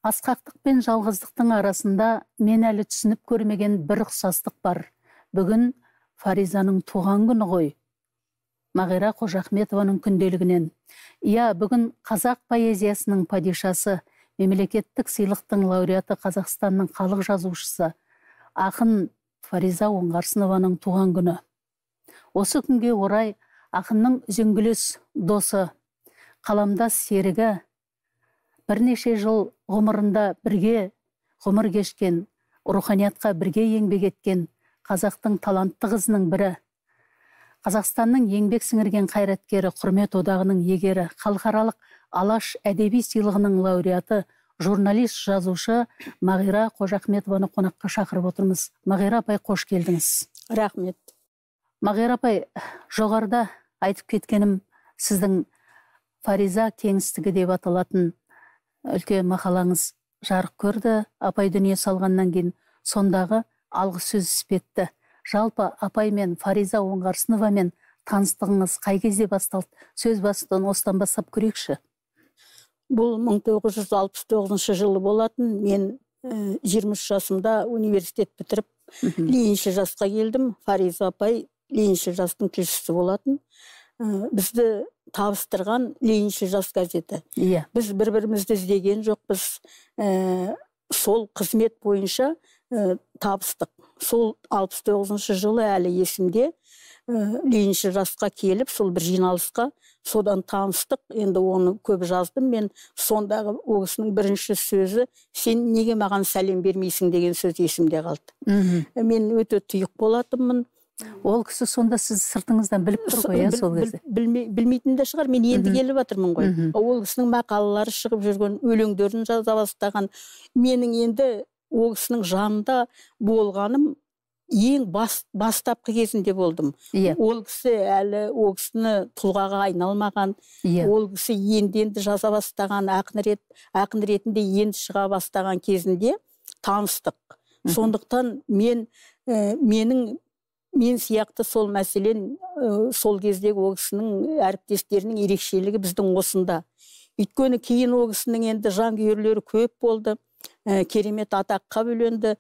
Асқақтық пен жалғыздықтың арасында мен әлі түсініп көрмеген бір ұқсастық бар. Бүгін Фаризаның туған күні ғой. Мағира Қожахметованың күнделігінен. Бүгін қазақ поэзиясының падишасы, мемлекеттік сыйлықтың лауреаты, Қазақстанның халық жазушысы, ақын Фариза Оңғарсынованың туған күні. Осы күнге орай ақынның үзеңгілес досы, қаламдас серігі, бірнеше жыл ғұмырында бірге ғұмыр кешкен, руханиятқа бірге еңбек еткен қазақтың талантты қызының бірі, Қазақстанның еңбек сіңірген қайраткері, құрмет одағының егері, халықаралық Алаш әдеби сыйлығының лауреаты, журналист, жазушы Мағира Қожахметованы қонаққа шақырып отырмыз. Мағира апай, қош келдіңіз. Рахмет. Мағира апай, жоғарыда айтып кеткенім, сіздің Фариза кеңістігі деп аталатын үлкен мақалаңыз жарық көрді. Апай дүние салғаннан кейін сондағы алғы сөз іспетті. Жалпы апай мен Фариза Оңғарсыновамен таныстығыңыз қай кезде басталды? Сөз басынан осыдан бастап көрейікші. Бұл 1969 жылы болатын. Мен 23 жасымда университет бітіріп, ленинші жасқа келдім. Фариза апай ленинші жастың тілшісі болатын. Бізді табыстырған ленинші жас газеті. Біз бір-бірімізді іздеген жоқпыз. Сол қызмет бойынша табыстық. Сол 69 жылы әлі есімде, ленинші жасқа келіп, сол бір жиналысқа, содан таныстық. Енді оны көп жаздым. Мен сондағы ол кісінің бірінші сөзі, сен неге маған сәлем бермейсің деген сөз есімде қалды. Мен өте тұйық болатынмын. Ол кісі сонда сіз сыртыңыздан біліп тұр ғой, сол кезде? Білмейтін де шығар, мен енді келіп жатырмын ғой. Ол кісінің мақалалары шығып жүрген, өлеңдерін жаза бастаған. Менің енді ол кісінің жанында болғаным ең бастапқы кезінде болдым. Ол кісі әлі ол кісіні тұлғаға айналмаған, ол кісі енді жаза бастаған, ақын ретінде енді шыға бастаған кезінде таныстық. Сондықтан мен сияқты сол мәселен сол кездегі ол кісінің әріптестерінің ерекшелігі біздің осында. Өйткені кейін ол кісінің енді жанкүйерлері көп болды, керемет атаққа бөленді.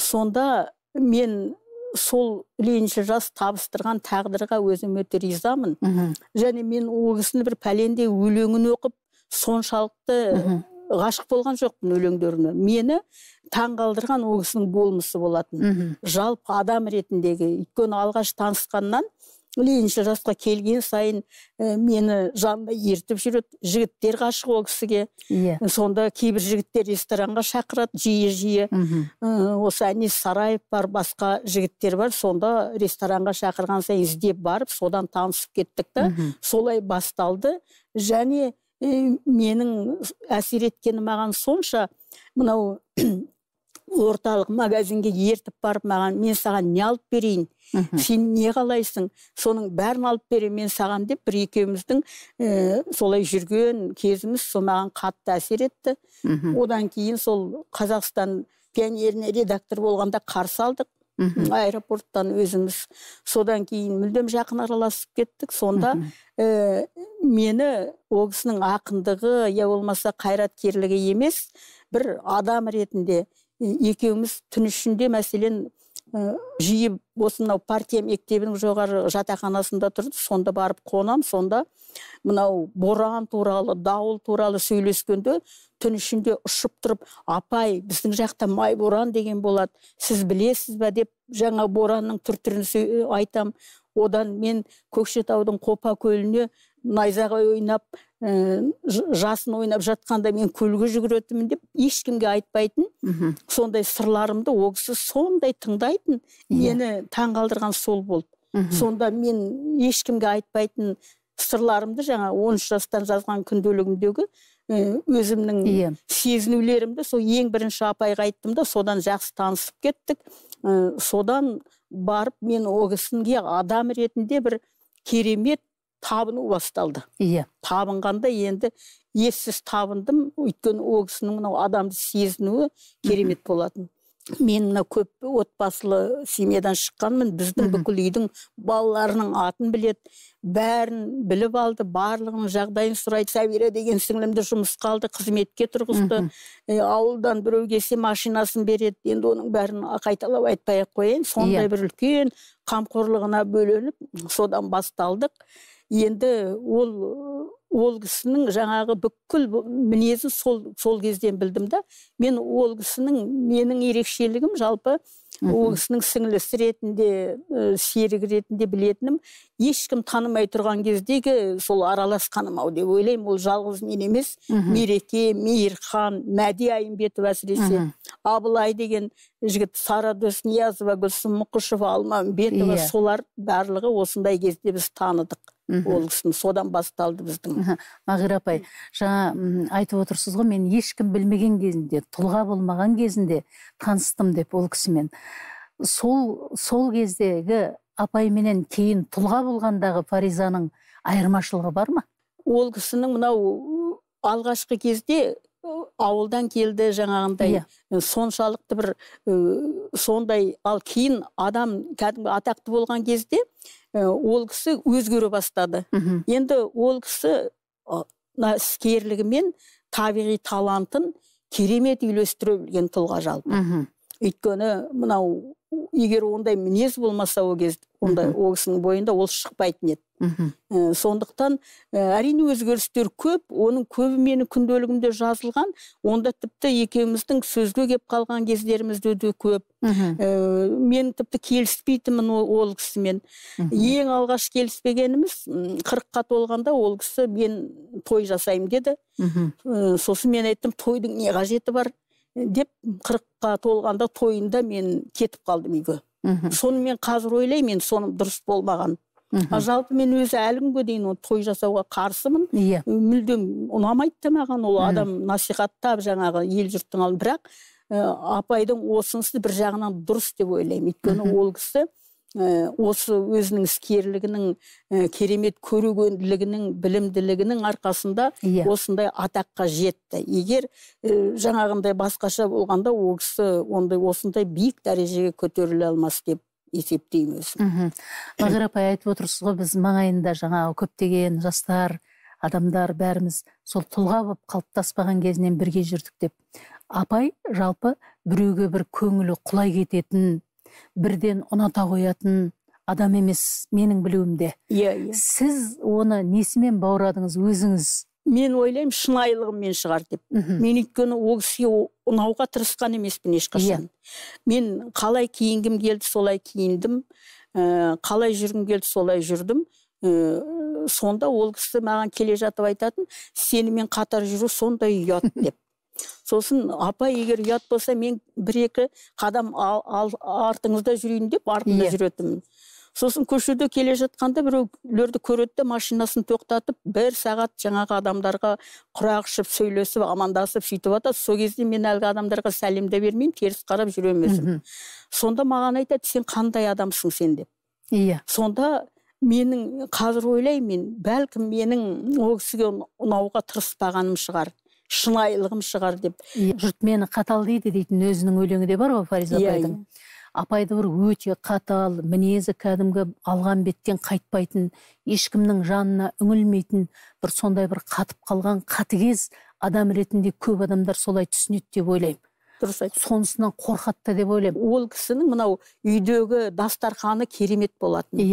Сонда мен сол ленинші жас табыстырған тағдырға өзім өте ризамын. Және мен ол кісіні бір пәленде өлеңін оқып, соншалықты ғашық болған жоқпын өлеңдеріне. Мені таңғалдырған ол кісінің болмысы болатын. Жалпы адам ретіндегі, өйткені алғаш танысқаннан ленинші жасқа келген сайын мені жанына ертіп жүреді. Жігіттер ғашық ол кісіге. Сонда кейбір жігіттер ресторанға шақырады жиі-жиі. Осы Әнес Сараев бар, басқа жігіттер бар. Сонда ресторанға шақырған сайын іздеп барып, содан танысып кеттік та. Солай басталды. Және менің әсер еткені маған сонша, мынау орталық магазинге ертіп барып маған, мен саған не алып берейін, сен не қалайсың, соның бәрін алып берем мен саған деп, бір екеуміздің солай жүрген кезіміз сол маған қатты әсер етті. Одан кейін сол Қазақстан пионеріне редактор болғанда қарсы алдық аэропорттан өзіміз. Содан кейін мүлдем жақын араласып кеттік. Сонда мені ол кісінің ақындығы, я болмаса қайраткерлігі емес, бір адам ретінде екеуміз түн ішінде, мәселен, жиі осынау партия мектебінің жоғары жатақханасында тұрды. Сонда барып қонам, сонда мынау боран туралы, дауыл туралы сөйлескенде түн ішінде ұшып тұрып, апай, біздің жақта май боран деген болады, сіз білесіз бе деп, жаңа боранның түр-түрін айтам. Одан мен Көкшетаудың Қопа көліне найзағай ойнап, жасын ойнап жатқанда мен көлге жүгіретімін деп, ешкімге айтпайтын. Сондай сырларымды ол кісі сондай тыңдайтын. Мені таңғалдырған сол болды. Сонда мен ешкімге айтпайтын сырларымды, жаңа 13 жастан жазған күнделігімдегі өзімнің сезінулерімді сол ең бірінші апайға айттым да, содан жақсы танысып кеттік. Содан барып мен ол кісіге адам ретінде бір керемет табыну басталды. Табынғанда енді ессіз табындым, өйткені ол кісінің адамды сезінуі керемет болатын. мен мына көп отбасылы семьядан шыққанмын, біздің бүкіл үйдің балаларының атын білет, бәрін біліп алды, барлығының жағдайын сұрайды. Сәбира деген сіңлімді жұмысқа алды, қызметке тұрғызды. Ауылдан біреу келсе машинасын береді. Енді оның бәрін қайталап айтпай қояйын. Сондай бір үлкен қамқорлығына бөленіп, содан басталдық. Енді ол кісінің жаңағы бүкіл мінезін сол кезден білдім да. Мен ол кісінің, менің ерекшелігім жалпы ол кісінің сіңлісі ретінде, серігі ретінде білетінім, ешкім танымай тұрған кездегі сол араласқаным-ау деп ойлаймын. Ол жалғыз мен емес, Мереке, Мейірхан, Мәди Айымбетова әсіресе, Абылай деген жігіт, Сарадос Ниязова, Гүлсім Мұқышева, Алмамбетова, солар барлығы осындай кезде біз таныдық. Ол кісінің содан басталды біздің. Мағира апай, жаңа айтып отырсыз ғой, мен ешкім білмеген кезінде, тұлға болмаған кезінде таныстым деп ол кісімен. Сол кездегі апайменен кейін тұлға болғандағы Фаризаның айырмашылығы бар ма? Ол кісінің мынау алғашқы кезде ауылдан келді, жаңағындай соншалықты бір сондай, ал кейін адам кәдімгі атақты болған кезде ол кісі өзгере бастады. Енді ол кісі іскерлігімен табиғи талантын керемет үйлестіре білген тұлға жалпы. Өйткені мынау, егер ондай мінез болмаса ол кезде, ондай ол кісінің бойында ол шықпайтын еді. Сондықтан әрине өзгерістер көп, оның көбі менің күнделігімде жазылған, онда тіпті екеуміздің сөзге кеп қалған кездерімізде де көп. Мен тіпті келіспейтінмін ол кісімен. Ең алғаш келіспегеніміз 40-қа толғанда ол кісі мен той жасаймын деді. Сосын мен айттым, тойдың не қажеті бар деп, 40-қа толғанда тойында мен кетіп қалдым үйге. Соны мен қазір ойлаймын, мен соным дұрыс болмаған. Жалпы мен өзі әлі күнге дейін той жасауға қарсымын. Мүлдем ұнамайды да маған, ол адам насихаттап жаңағы ел жұрттың алдында. Бірақ апайдың осынысы бір жағынан дұрыс деп ойлаймын. Өйткені ол кісі осы өзінің іскерлігінің, керемет көрегенділігінің, білімділігінің арқасында осындай атаққа жетті. Егер жаңағындай басқаша болғанда ол кісі осындай биік дәрежеге көтеріле алмас деп есептейміз. Мағира апай, айтып отырсыз ғой, біз маңайында жаңағы көптеген жастар, адамдар бәріміз сол тұлға болып қалыптаспаған кезінен бірге жүрдік деп. Апай жалпы біреуге бір көңілі құлай кететін, бірден ұната қоятын адам емес, менің білуімде. Сіз оны несімен бауырадыңыз өзіңіз? Мен ойлаймын, шынайылығыммен шығар деп. Мен өйткені ол кісіге ұнауға тырысқан емеспін ешқашан. Мен қалай киінгім келді, солай киіндім. Қалай жүргім келді, солай жүрдім. Сонда ол кісі маған келе жатып айтатын, сенімен қатар жүру сондай ұят деп. Сосын, апа, егер ұят болса, мен бір-екі қадам артыңызда жүрейін деп, артында жүретімін. Сосын көшеде келе жатқанда біреулерді көреді, машинасын тоқтатып, 1 сағат жаңағы адамдарға құрақ ұшып, сөйлесіп, амандасып, сөйтіп атады. Сол кезде мен әлгі адамдарға сәлем де бермеймін, теріс қарап жүремін. Сонда маған айтады, сен қандай адамсың сен деп. Сонда менің қазір ойлаймын, бәлкім менің ол кісіге ұнауға тырыспағаным шығар, шынайылығым шығар деп. Жұрт мені қатал дейді дейтін өзінің өлеңі де бар ғой Фариза апайдың. Апайды бір өте қатал, мінезі кәдімгі алған беттен қайтпайтын, ешкімнің жанына үңілмейтін, бір сондай бір қатып қалған қатыгез адам ретінде көп адамдар солай түсінеді деп ойлаймын. Дұрыс айтты. Сонысынан қорқатты деп ойлаймын. Ол кісінің мынау үйдегі дастарханы керемет болатын.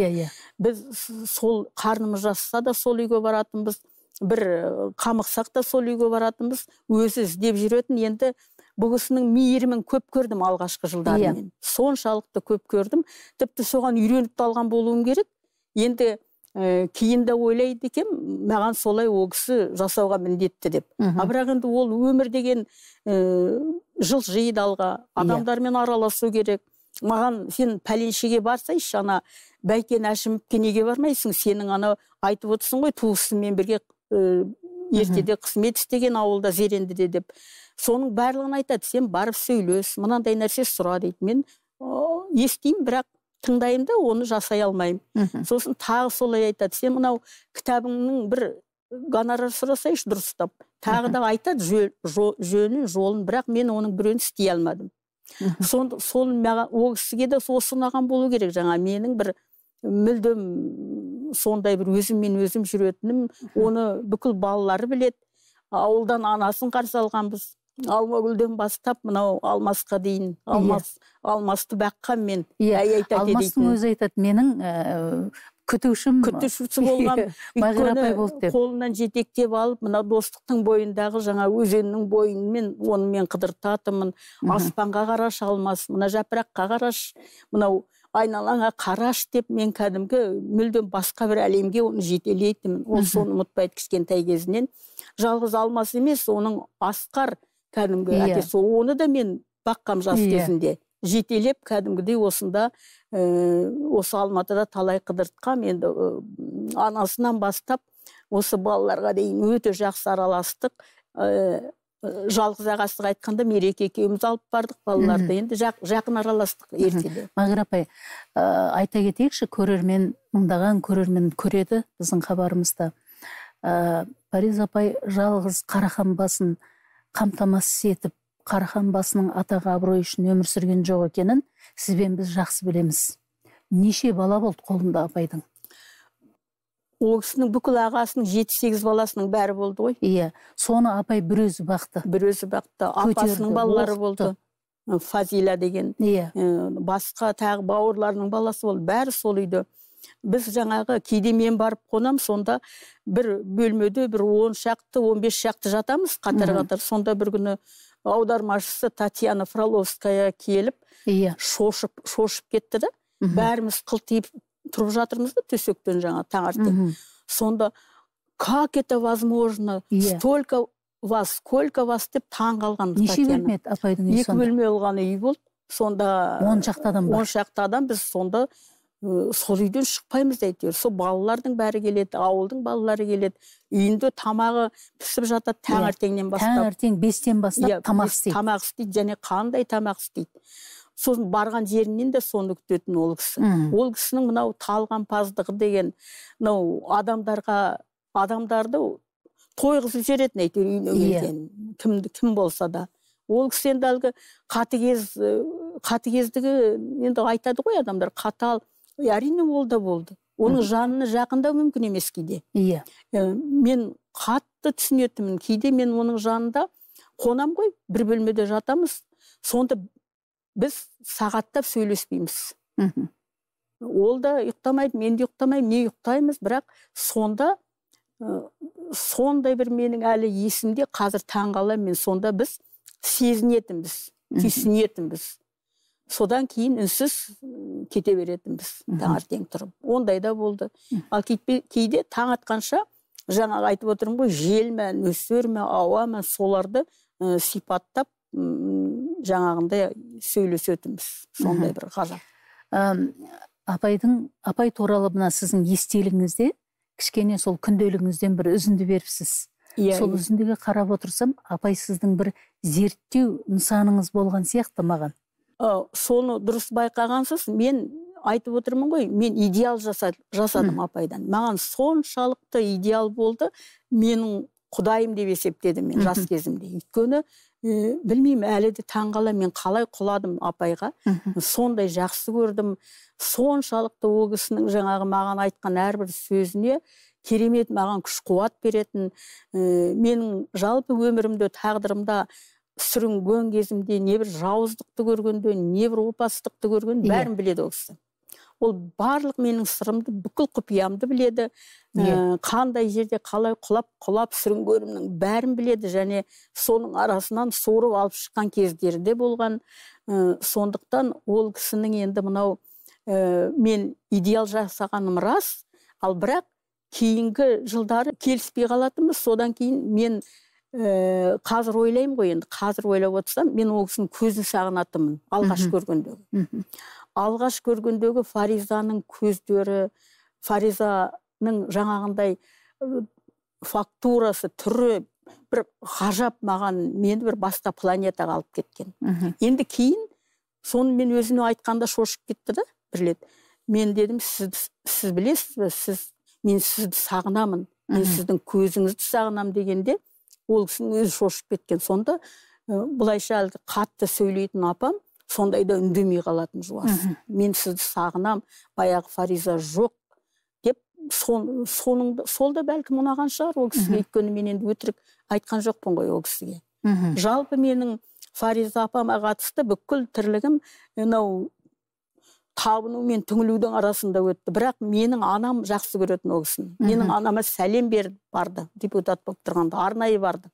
Біз сол қарнымыз жасса да сол үйге баратынбыз, бір қамықсақ та сол үйге баратынбыз, өзі іздеп жүретін. Енді бұл кісінің мейірімін көп көрдім алғашқы жылдарымен. Соншалықты көп көрдім. Тіпті соған үйреніп алған болуым керек. Енді кейін де ойлайды екен, маған солай ол кісі жасауға міндетті деп. Бірақ енді ол өмір деген жылжиды алға, адамдармен араласу керек. Маған сен пәленшеге барсайшы, ана Бәйкен Әшімовке неге бармайсың? Сенің ана айтып отырсың ғой, туысымен бірге ертеде қызмет істеген ауылда Зерендіде деп. Соның барлығын айтады, сен барып сөйлес, мынандай нәрсе сұра дейді. Мен естеймін, бірақ тыңдаймын да, оны жасай алмаймын. Сосын тағы солай айтады, сен мынау кітабыңның бір гонорар сұрасайшы дұрыстап. Тағы да айтады жөні, жолын, бірақ мен оның біреуін істей алмадым. Сол маған ол кісіге де осы ұнаған болу керек. Жаңа менің бір мүлдем сондай бір өзіммен өзім жүретінім, оны бүкіл балалары білет. Ауылдан анасын қарсы алғанбыз. Алмагүлден бастап мынау Алмасқа дейін, Алмасты баққан мен. Алмастың өзі айтады, менің күтушісі болған. Өйткені қолынан жетектеп алып, мына достықтың бойындағы жаңа өзеннің бойымен оны мен қыдыртатымын. Аспанға қараш Алмас, мына жапыраққа қараш, мынау айналаңа қараш деп мен кәдімгі мүлдем басқа бір әлемге оны жетелейтімін. Ол соны ұмытпайды кішкентай кезінен. Жалғыз Алмас емес, оның Асқар кәдімгі әкесі. Оны да мен баққам жас кезінде. Жетелеп кәдімгідей осында, осы Алматыда талай қыдыртқам. Енді анасынан бастап осы балаларға дейін өте жақсы араластық. Жалғыз ағасыға айтқанда Мереке екеуміз алып бардық балаларды. Енді жақын араластық ертеде. Мағира апай, айта кетейікші, көрермен, мыңдаған көрермен көреді біздің хабарымызда. Фариза апай жалғыз Қарахан басын қамтамасыз етіп, Қарахан басының атағы абырой үшін өмір сүрген жоқ екенін сізбен біз жақсы білеміз. Неше бала болды қолында апайдың? Ол кісінің бүкіл ағасының 7-8 баласының бәрі болды ғой. Иә, соны апай бір өзі бақты. Бір өзі бақты. Апасының балалары болды. Фазила деген. Басқа тағы бауырларының баласы болды. Бәрі сол үйде. Біз жаңағы кейде мен барып қонам, сонда бір бөлмеде бір 10 шақты, 15 шақты жатамыз қатар-қатар. Сонда бір күні аудармашысы Татьяна Фроловская келіп, шошып кетті да. Бәріміз қылтиып тұрып жатырмыз да төсектен жаңа таңертең. Сонда как это возможно? Столько вас, сколько вас деп таң қалған. Неше бөлме еді апайдың үй сонда? 2 бөлме болған үй болды. Сонда 10 шақты адам бар. 10 шақты адам. Біз сонда сол үйден шықпаймыз әйтеуір. Сол балалардың бәрі келеді, ауылдың балалары келеді. Үйінде тамағы пісіп жатады таңертеңнен бастап. Таңертең 5-тен бастап тамақ істейді. Тамақ істейді, және қандай тамақ істейді. Сосын барған жерінен де соны күтетін ол кісі. Ол кісінің мынау талғампаздығы деген, мынау адамдарды тойғызып жіберетін әйтеуір үйіне келген. Кім болса да. Ол кісі енді әлгі қатыгездігі енді айтады ғой адамдар, қатал. Әрине ол да болды. Оның жанына жақындау мүмкін емес кейде. Мен қатты түсінетімін. Кейде мен оның жанында қонам ғой, бір бөлмеде жатамыз. Сонда біз сағаттап сөйлеспейміз. Ол да ұйықтамайды, мен де ұйықтамаймын, не ұйықтаймыз, бірақ сонда сондай бір менің әлі есімде қазір таңғаламын мен. Сонда біз сезінетінбіз, түйсінетінбіз. Содан кейін үнсіз кете беретінбіз таңертең тұрып. Ондай да болды. Ал кейде таң атқанша, жаңағы айтып отырмын ғой, жел ме, нөсер ме, ауа ма, соларды сипаттап жаңағындай сөйлесетінбіз. Сондай бір ғажап. Апай туралы мына сіздің естелігіңізде кішкене сол күнделігіңізден бір үзінді беріпсіз. Сол үзіндіге қарап отырсам, апай сіздің бір зерттеу нысаныңыз болған сияқты маған. Соны дұрыс байқағансыз, мен айтып отырмын ғой, мен идеал жасадым апайдан. Маған соншалықты идеал болды, менің құдайым деп есептедім мен жас кезімде. Өйткені білмеймін, әлі де таңғала мен қалай құладым апайға. Сондай жақсы көрдім. Соншалықты ол кісінің жаңағы маған айтқан әрбір сөзіне керемет маған күш қуат беретін. Менің жалпы өмірімде, тағдырымда сүрінген кезімде не бір жауыздықты көргенде, не бір опасыздықты көргенде бәрін біледі ол кісі. Ол барлық менің сырымды, бүкіл құпиямды біледі. Қандай жерде қалай құлап сүрінгенімнің бәрін біледі, және соның арасынан суырып алып шыққан кездері де болған. Сондықтан ол кісінің енді мынау мен идеал жасағаным рас, ал бірақ кейінгі жылдары келіспей қалатынбыз. Содан кейін мен қазір ойлаймын ғой, енді қазір ойлап отырсам, мен ол кісінің көзін сағынатынмын алғаш көргендегі. Алғаш көргендегі Фаризаның көздері, Фаризаның жаңағындай фактурасы, түрі бір ғажап маған, мені бір басқа планетаға алып кеткен. Енді кейін соны мен өзіме айтқанда шошып кетті да, бір рет. Мен дедім, сіз білесіз, мен сізді сағынамын, мен сіздің көзіңізді сағынам дегенде, ол кісінің өзі шошып кеткен. Сонда бұлайша қатты сөйлейтін апам, сондайда үндемей қалатын жуас. Мен сізді сағынам, баяғы Фариза жоқ деп, сол да бәлкім ұнаған шығар ол кісіге, өйткені мен енді өтірік айтқан жоқпын ғой ол кісіге. Жалпы менің Фариза апама қатысты бүкіл тірлігім табыну мен түңілудің арасында өтті. Бірақ менің анам жақсы көретін ол кісіні. Менің анама сәлем беріп барды, депутат болып тұрғанда, арнайы барды.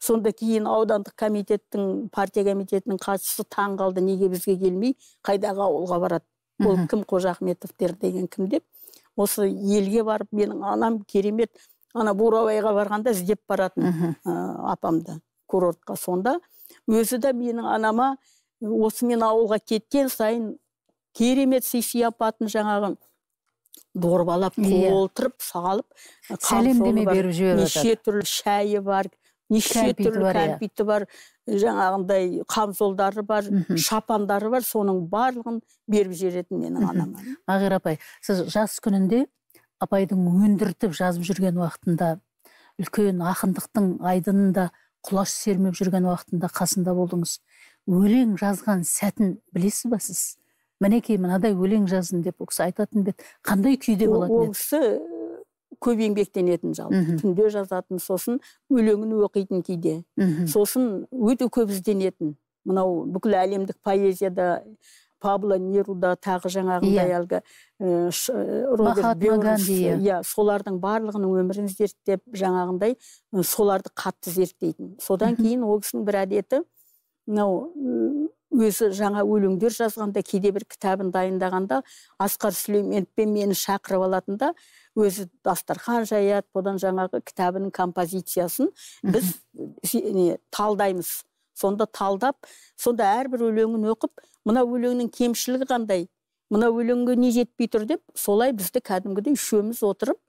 Сонда кейін аудандық комитеттің, партия комитетінің қатысысы таң қалды, неге бізге келмей, қайдағы ауылға барады. Ол кім, Қожа Ахметовтер деген кім деп. Осы елге барып, менің анам керемет, ана Бурабайға барғанда іздеп баратын апамды курортқа. Сонда өзі де менің анама осы мен ауылға кеткен сайын керемет сый-сияпатын жаңағы дорбалап, қолтырып, салып, сәлемдеме беріп жіберіп жатыр. Неше түрлі шайы бар, неше түрлі кәмпиті бар, жаңағындай қамзолдары бар, шапандары бар, соның барлығын беріп жіберетін менің анама. Мағира апай, сіз жас күнінде апайдың өндіртіп жазып жүрген уақытында, үлкен ақындықтың айдынында құлаш сермеп жүрген уақытында қасында болдыңыз. Өлең жазған сәтін білесіз ба сіз? Мінекей мынадай өлең жаздым деп ол кісі айтатын бет, қандай күйде болатын еді? Ол кісі көп еңбектенетін жалпы. Түнде жазатын, сосын өлеңін оқитын кейде. Сосын өте көп ізденетін. Мынау бүкіл әлемдік поэзияда, Пабло Неруда, тағы жаңағындай әлгі Роберт Бернс, солардың барлығының өмірін зерттеп, жаңағындай соларды қатты зерттейтін. Содан кейін ол кісінің бір әдеті, өзі жаңа өлеңдер жазғанда, кейде бір кітабын дайындағанда, Асқар Сүлейменовпен мені шақырып алатында, өзі дастархан жаят, одан жаңағы кітабының композициясын біз талдаймыз. Сонда талдап, сонда әрбір өлеңін оқып, мына өлеңнің кемшілігі қандай, мына өлеңге не жетпей тұр деп, солай бізді кәдімгідей үшеуміз отырып,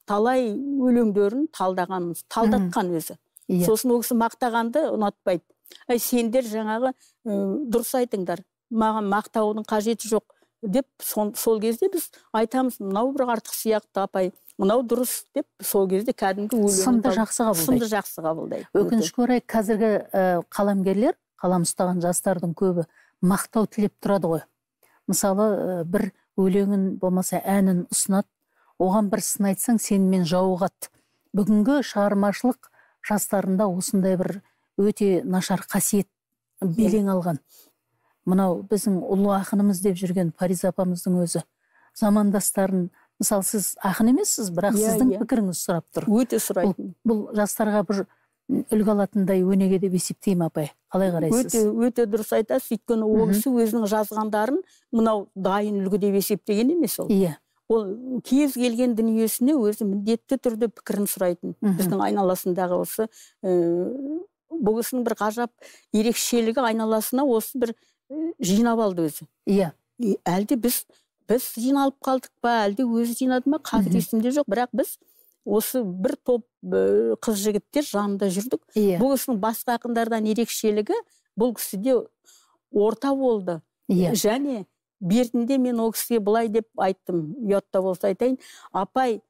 талай өлеңдерін талдағанымыз, талдатқан өзі. Сосын ол кісі мақтағанды ұнатпайды. Сендер жаңағы дұрыс айтыңдар, маған мақтаудың қажеті жоқ деп, сол кезде біз айтамыз, мынау бір артық сияқты апай, мынау дұрыс деп, сол кезде кәдімгі сынды жақсы қабылдайды. Өкінішке орай қазіргі қаламгерлер, қалам ұстаған жастардың көбі мақтау тілеп тұрады ғой. Мысалы, бір өлеңін болмаса әнін ұсынады, оған бір сын айтсаң сенімен жауығады. Бүгінгі шығармашылық жастарында осындай бір өте нашар қасиет белең алған. Мынау біздің ұлы ақынымыз деп жүрген Фариза апамыздың өзі замандастарын, мысалы сіз ақын емессіз, бірақ сіздің пікіріңіз сұрап тұр. Өте сұрайтын. Бұл жастарға бір үлгі алатындай өнеге деп есептеймін апай. Қалай қарайсыз? Өте дұрыс айтасыз. Өйткені ол кісі өзінің жазғандарын мынау дайын үлгі деп есептеген емес ол. Ол кез келген дүниесіне өзі міндетті түрде пікірін сұрайтын. Біздің айналасындағы осы бұл кісінің бір ғажап ерекшелігі айналасына осы бір жинап алды өзі. Әлде біз жиналып қалдық па, әлде өзі жинады ма, қазір есімде жоқ, бірақ біз осы бір топ қыз жігіттер жанында жүрдік. Бұл кісінің басқа ақындардан ерекшелігі бұл кісіде орта болды. Және бертінде мен ол кісіге былай деп айттым, ұятта болса айтайын, апай,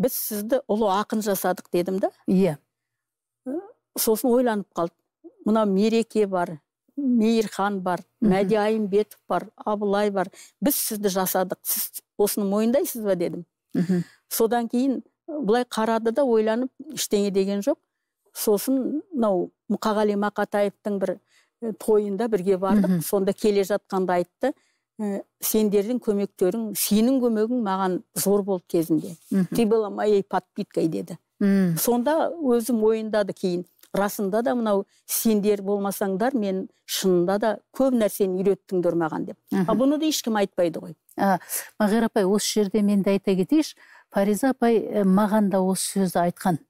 біз сізді ұлы ақын жасадық дедім да. Сосын ойланып қалды. Мына Мереке бар, Мейірхан бар, Мәди Айымбетов бар, Абылай бар. Біз сізді жасадық. Сіз осыны мойындайсыз ба дедім. Содан кейін былай қарады да ойланып, ештеңе деген жоқ. Сосын Мұқағали Мақатаевтың бір тойында бірге бардық. Сонда келе жатқанда айтты, сендердің көмектерің, сенің көмегің маған зор болды кезінде. Ты была моей подпиткой деді. Сонда өзі мойындады кейін. Расында да мынау сендер болмасаңдар, мен шынында да көп нәрсені үйреттіңдер маған деп. Бұны да ешкім айтпайды ғой. Мағира апай, осы жерде мен де айта кетейінші, Фариза апай маған да осы сөзді айтқан.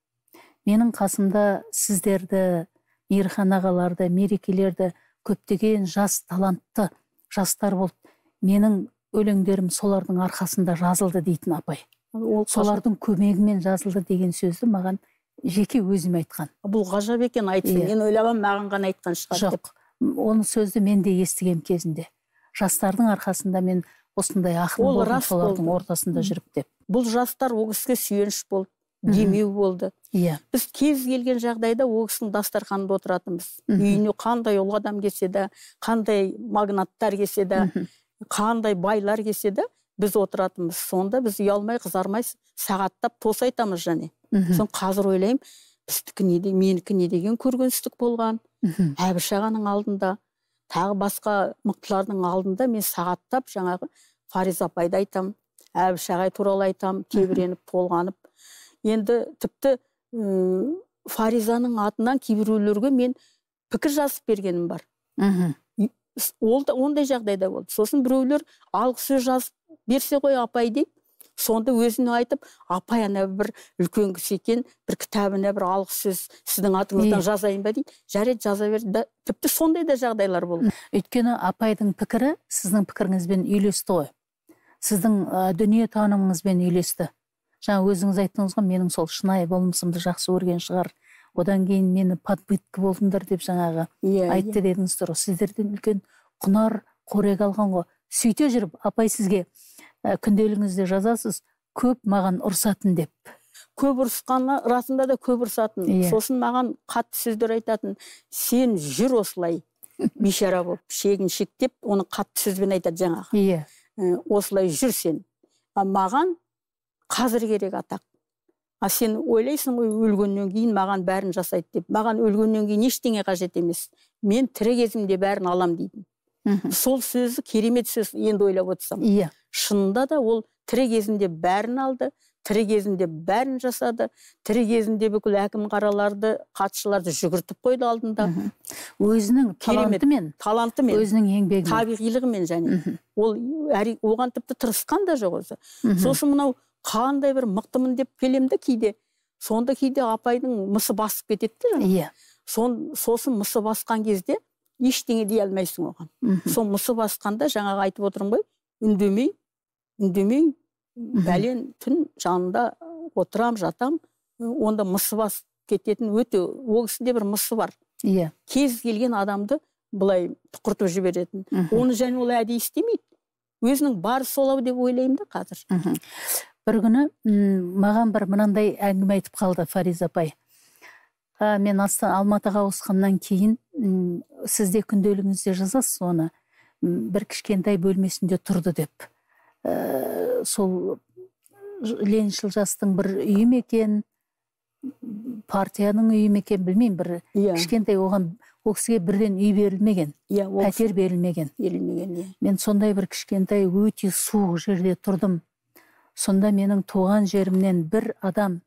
Менің қасымда сіздерді, Мейірхан ағаларды, Мерекелерді, көптеген жас талантты жастар болды. Менің өлеңдерім солардың арқасында жазылды дейтін апай. Солардың көмегімен жазылды деген сөзді маған жеке өзіме айтқан. Бұл ғажап екен айтсын. Мен ойлағам маған ғана айтқан шығар деп. Жоқ, оны сөзді мен де естіген кезінде. Жастардың арқасында мен осындай ақын болдым, солардың ортасында жүріп деп. Бұл жастар ол кісіге сүйеніш болды. демеу болды. Иә. Біз кез келген жағдайда ол кісінің дастарханында отыратынбыз. Үйіне қандай ұл адам келсе де, қандай магнаттар келсе де, қандай байлар келсе де, біз отыратынбыз. Сонда біз ұялмай, қызармай, сағаттап тос айтамыз және. Сон қазір ойлаймын, біздікі не де, менікі не деген көргенсіздік болған. Әбіш ағаның алдында, тағы басқа мықтылардың алдында мен сағаттап жаңағы Фариза апайды айтам, Әбіш ағай туралы айтам, тебіреніп, толғанып. Енді тіпті Фаризаның атынан кейбіреулерге мен пікір жазып бергенім бар. Ондай жағдайда болды. Сосын біреулер алғы сөз жазып берсе ғой апай деп, сонда өзіне айтып, апай ана бір үлкен кісі екен, бір кітабына бір алғы сөз сіздің атыңыздан жазайын ба дейді. Жарайды, жаза берді. Тіпті сондай да жағдайлар болды. Өйткені апайдың пікірі сіздің пікіріңізбен үйлесті ғой. Сіздің дүние танымыңызбен үйлесті. Жаңа өзіңіз айттыңыз ғой, менің сол шынайы болмысымды жақсы көрген шығар. Одан кейін мені подпиткі болдыңдар деп жаңағы айтты дедіңіздер. Сіздерден үлкен құнар қорек алған ғой. Сөйте жүріп, апай сізге күнделігіңізде жазасыз, көп маған ұрсатын деп. Көп ұрысқаны расында да көп ұрсатын. Сосын маған қатты сөздер айтатын. Сен жүр осылай, бейшара болып, шегін шектеп, оны қатты сөзбен айтады жаңағы. Осылай жүр сен. Маған қазір керек атақ. Сен ойлайсың ғой, өлгеннен кейін маған бәрін жасайды деп. Маған өлгеннен кейін ештеңе қажет емес. Мен тірі кезімде бәрін алам дейтін. Сол сөзі керемет сөз, енді ойлап отырсам. Шынында да ол тірі кезінде бәрін алды, тірі кезінде бәрін жасады, тірі кезінде бүкіл әкім қараларды, қатшыларды жүгіртіп қойды алдында. Өзінің талантымен, өзінің еңбегімен, табиғилығымен және. Ол оған тіпті тырысқан да жоқ өзі. Сосын мынау қандай бір мықтымын деп келемді кейде. Сонда кейде апайдың мысы басып кетеді. Сосын мысы басқан кезде ештеңе дей алмайсың оған. Сол мысы басқанда жаңағы айтып отырмын ғой, үндемей, бәлен түн жанында отырам, жатам, онда мысы басып кететін өте, ол кісінде бір мысы бар. Кез келген адамды бұлай тұқыртып жіберетін. Оны және ол әдейі істемейді. Өзінің бар солау деп ойлаймын да қазір. Бір күні маған бір мынандай әңгіме айтып қалды Фариза апай. Мен Алматыға ауысқаннан кейін сізде күнделігіңізде жазасыз оны, бір кішкентай бөлмесінде тұрды деп. Сол Лениншіл жастың бір үйі ме екен, партияның үйі ме екен, білмеймін, бір кішкентай оған ол кісіге бірден үй берілмеген, пәтер берілмеген. Мен сондай бір кішкентай өте суық жерде тұрдым. Сонда менің туған жерімнен бір адам,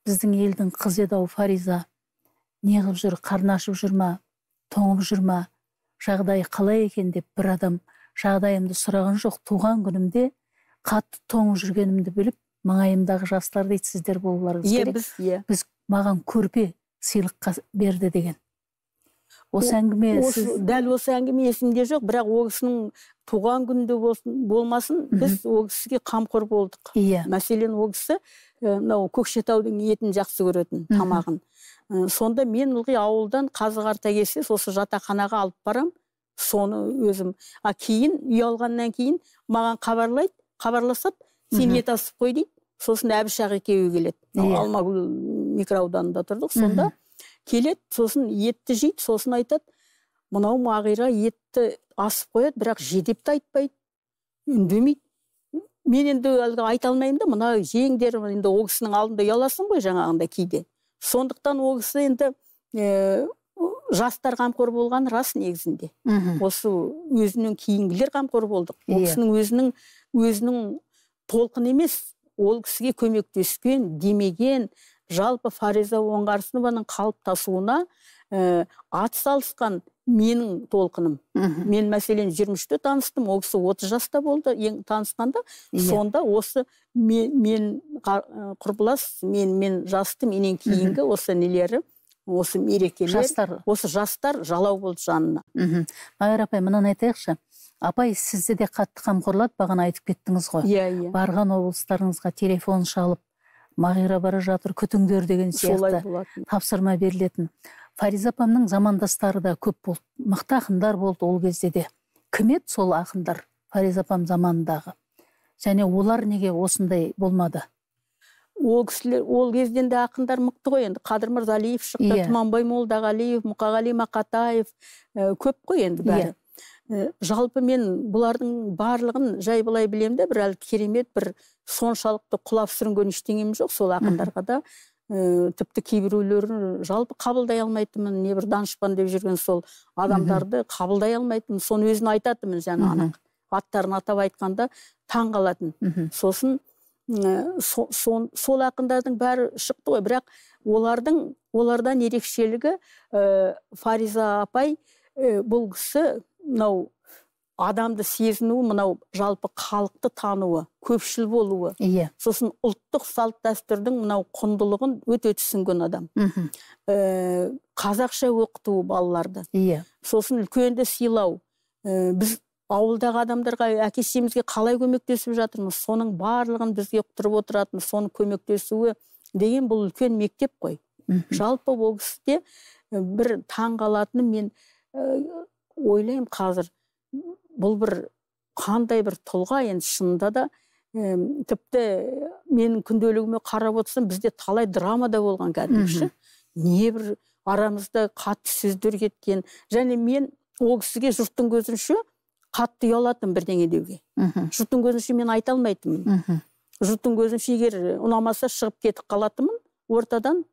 біздің елдің қызы еді ау Фариза, неғып жүр, қарны ашып жүр ма, тоңып жүр ма, жағдайы қалай екен деп бір адам жағдайымды сұраған жоқ. Туған күнімде қатты тоңып жүргенімді біліп, маңайымдағы жастар дейді, сіздер болуларыңыз керек. Біз маған көрпе сыйлыққа берді деген. Осы әңгіме дәл осы әңгіме есімде жоқ, бірақ ол кісінің туған күнде болмасын, біз ол кісіге қамқор болдық. Мәселен, ол кісі Көкшетаудың етін жақсы көретін, тамағын. Сонда мен ылғи ауылдан қазы-қарта келсе, сосы жатақханаға алып барам, соны өзім. Кейін, үй алғаннан кейін маған хабарласады, сен ет асып қой дейді. Сосын Әбіш аға екеуі келеді. Алмагүл микроауданында тұрдық, сонда келеді, сосын етті жейді, сосын айтады, мынау Мағира етті асып қояды, бірақ жедепті айтпайды, үндемейді. Мен енді айта алмаймын да, мына жеңдер, енді ол кісінің алдында ұяласың ғой жаңағында кейде. Сондықтан ол кісі енді жастар қамқор болған рас негізінде. Осы өзінің кейінгілер қамқор болдық. Ол кісінің өзінің толқын емес, ол кісіге көмектескен, демеген, жалпы Фариза Оңғарсынованың қалыптасуына атсалысқан менің толқыным. Мен мәселен 23-те таныстым, ол кісі 30 жаста болды, ең танысқанда. Сонда осы мен құрбылас, мен жасты, менен кейінгі осы нелері, осы мерекелер, осы жастар жалау болды жанына. Мағира апай, мұнан айтайықшы. Апай, сізді де қатты қамқорлады, бағана айтып кеттіңіз ғой. Барған облыстарыңызға телефон шалып, Мағира бара жатыр, күтіңдер деген сияқты тапсырма берілетін. Фариза апамның замандастары да көп болды. Мықты ақындар болды ол кезде де. Кім еді сол ақындар Фариза апам заманындағы? Және олар неге осындай болмады? ол кісілер, ол кезден де ақындар мықты ғой енді. Қадыр Мырзалиев шықты, Тұманбай Молдағалиев, Мұқағали Мақатаев, көп қой енді бәрі. Жалпы мен бұлардың барлығын жай былай білемін де, бір әлі керемет, бір соншалықты құлап сүрінген ештеңем жоқ сол ақындарға да. Тіпті кейбіреулерін жалпы қабылдай алмайтынмын, не бір данышпан деп жүрген сол адамдарды қабылдай алмайтынмын, соны өзін айтатынмын, жаңа анық аттарын атап айтқанда таң қалатын. Сосын сол ақындардың бәрі шықты ғой, бірақ олардан ерекшелігі Фариза апай бұл кісі мынау адамды сезінуі, мынау жалпы халықты тануы, көпшіл болуы. Сосын ұлттық салт дәстүрдің мынау құндылығын өте түсінген адам. Қазақша оқытуы балаларды. Сосын үлкенді сыйлау. Біз ауылдағы адамдарға, әке-шешемізге қалай көмектесіп жатырмыз, соның барлығын бізге ұқтырып отыратын, соны көмектесуі деген бұл үлкен мектеп қой. Жалпы ол кісіде бір таң қалатыны мен ойлаймын қазір, бұл бір қандай бір тұлға, енді шынында да тіпті менің күнделігіме қарап отырсам, бізде талай драмада болған кәдімгіші. Не бір арамызда қатты сөздер кеткен. Және мен ол кісіге жұрттың көзінше қатты ұялатым бірдеңе деуге. Жұрттың көзінше мен айта алмайтынмын. Жұрттың көзінше егер ұнамаса шығып кетіп қалатынмын ортадан,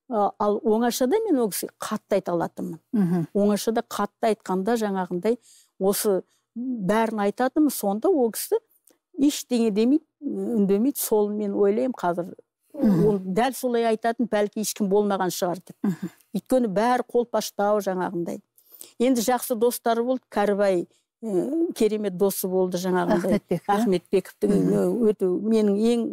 ал оңашада мен ол кісіге қатты айта алатынмын. Оңашада қатты айтқанда жаңағындай осы бәрін айтатынмын, сонда ол кісі ештеңе демейді, үндемейді. Сол мен ойлаймын қазір, ол дәл солай айтатын бәлки ешкім болмаған шығар деп. Өйткені бәрі қолпаштау жаңағындай. Енді жақсы достары болды, Кәрібай керемет досы болды жаңағындай. Ахметбековтің өте менің ең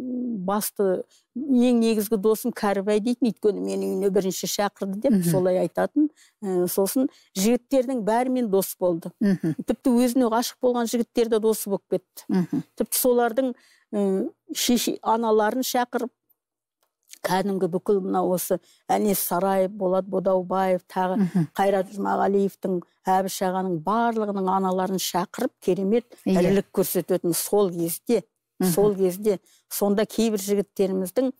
басты, ең негізгі досым Кәрібай дейтін, өйткені менің үйіне бірінші шақырды деп солай айтатын. Сосын жігіттердің бәрімен дос болды. Тіпті өзіне ғашық болған жігіттер де досы болып кетті. Тіпті солардың аналарын шақырып, кәдімгі бүкіл мына осы Әнес Сараев, Болат Бодаубаев, тағы Қайрат Жұмағалиевтің, Әбіш ағаның барлығының аналарын шақырып, керемет ірілік көрсететін сол кезде. Сонда кейбір жігіттеріміздің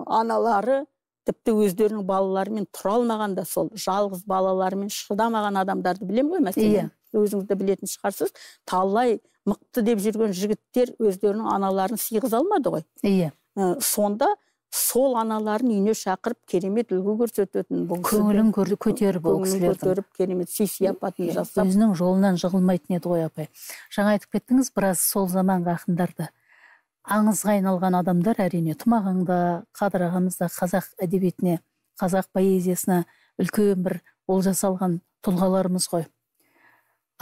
аналары тіпті өздерінің балаларымен тұра алмағанда, сол жалғыз балаларымен шыдамаған адамдарды білем ғой, мәселен. Өзіңізді білетін шығарсыз, талай мықты деп жүрген жігіттер өздерінің аналарын сыйғыза алмады ғой. Сонда сол аналарын үйіне шақырып керемет үлгі көрсететін. Көңілін көтеріп, керемет сый-сияпатын жасап. Өзінің жолынан жығылмайтын еді ғой, апай. Жаңа айтып кеттіңіз, біраз сол заманғы ақындарды. Аңызға айналған адамдар әрине Тұмағаңда, Қадыр ағамызда қазақ әдебиетіне, қазақ поэзиясына үлкен бір олжа салған тұлғаларымыз ғой.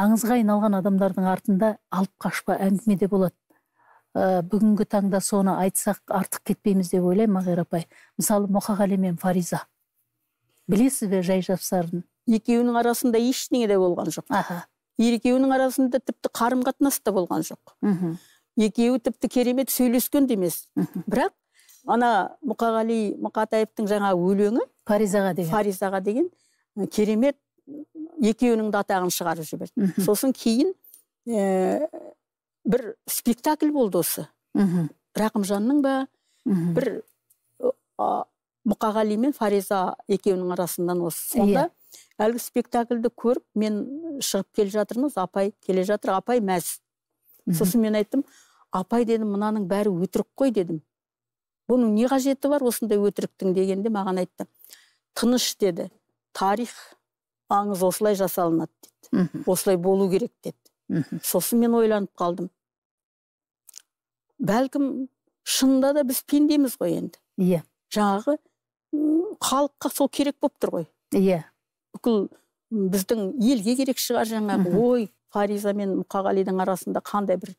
Аңызға айналған адамдардың артында алып қашпа әңгіме де болады. Бүгінгі таңда соны айтсақ артық кетпейміз деп ойлаймын, Мағира апай. Мысалы, Мұқағали мен Фариза. Білесіз бе жай жапсарын? Екеуінің арасында ештеңе де болған жоқ. Екеуінің арасында тіпті қарым-қатынас да болған жоқ. Екеуі тіпті керемет сөйлескен де емес. Бірақ ана Мұқағали Мақатаевтың жаңа өлеңі Фаризаға деген керемет екеуінің де атағын шығарып жіберді. Сосын кейін бір спектакль болды осы. Рақымжанның ба, бір Мұқағали мен Фариза екеуінің арасындан осы. Сонда әлгі спектакльді көріп, мен шығып келе жатырмыз, апай келе жатыр, апай мәз. Сосын мен айттым, апай дедім, мынаның бәрі өтірік қой дедім. Бұның не қажеті бар осындай өтіріктің дегенде маған айтты. Тыныш деді, тарих аңыз осылай жасалынады деді. Осылай болу керек деді. Сосын мен ойланып қалдым. Бәлкім шынында да біз пендеміз ғой енді. Жаңағы халыққа сол керек болып тұр ғой. Бүкіл біздің елге керек шығар жаңағы. Ой, Фариза мен Мұқағалидың арасында қандай бір